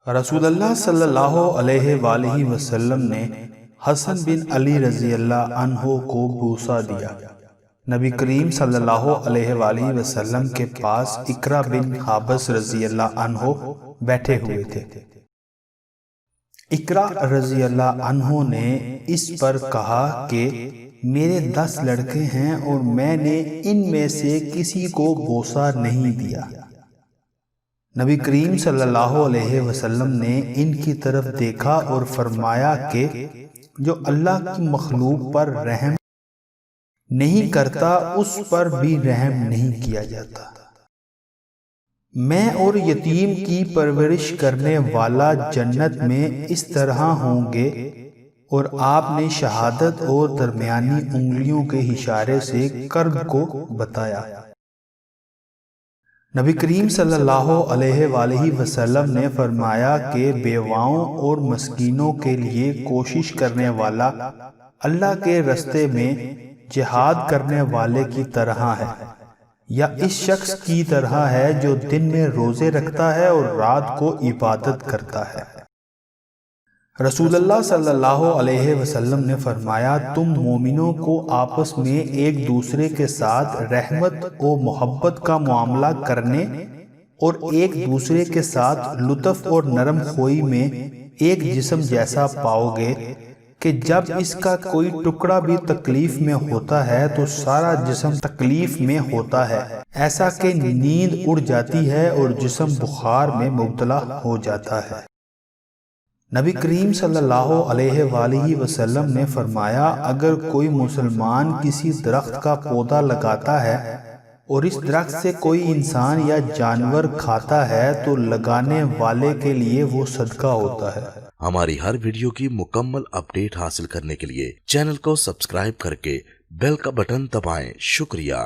رسول اللہ صلی اللہ علیہ وآلہ وسلم نے حسن بن علی رضی اللہ عنہ کو بوسہ دیا۔ نبی کریم صلی اللہ علیہ وآلہ وسلم کے پاس اقرا بن حابس رضی اللہ عنہ بیٹھے ہوئے تھے۔ اقرا رضی اللہ عنہ نے اس پر کہا کہ میرے 10 لڑکے ہیں اور میں نے ان میں سے کسی کو بوسہ نہیں دیا۔ نبی کریم صلی اللہ علیہ وسلم نے ان کی طرف دیکھا اور فرمایا کہ جو اللہ کی مخلوق پر رحم نہیں کرتا اس پر بھی رحم نہیں کیا جاتا۔ میں اور یتیم کی پرورش کرنے والا جنت میں اس طرح ہوں گے، اور آپ نے شہادت اور درمیانی انگلیوں کے اشارے سے کرب کو بتایا۔ نبی کریم صلی اللہ علیہ وآلہ وسلم نے فرمایا کہ بیواؤں اور مسکینوں کے لیے کوشش کرنے والا اللہ کے راستے میں جہاد کرنے والے کی طرح ہے، یا اس شخص کی طرح ہے جو دن میں روزے رکھتا ہے اور رات کو عبادت کرتا ہے۔ رسول اللہ صلی اللہ علیہ وسلم نے فرمایا تم مومنوں کو آپس میں ایک دوسرے کے ساتھ رحمت و محبت کا معاملہ کرنے اور ایک دوسرے کے ساتھ لطف اور نرم خوئی میں ایک جسم جیسا پاؤ گے کہ جب اس کا کوئی ٹکڑا بھی تکلیف میں ہوتا ہے تو سارا جسم تکلیف میں ہوتا ہے، ایسا کہ نیند اڑ جاتی ہے اور جسم بخار میں مبتلا ہو جاتا ہے۔ نبی کریم صلی اللہ علیہ وآلہ وسلم نے فرمایا اگر کوئی مسلمان کسی درخت کا پودا لگاتا ہے اور اس درخت سے کوئی انسان یا جانور کھاتا ہے تو لگانے والے کے لیے وہ صدقہ ہوتا ہے۔ ہماری ہر ویڈیو کی مکمل اپڈیٹ حاصل کرنے کے لیے چینل کو سبسکرائب کر کے بیل کا بٹن دبائیں۔ شکریہ۔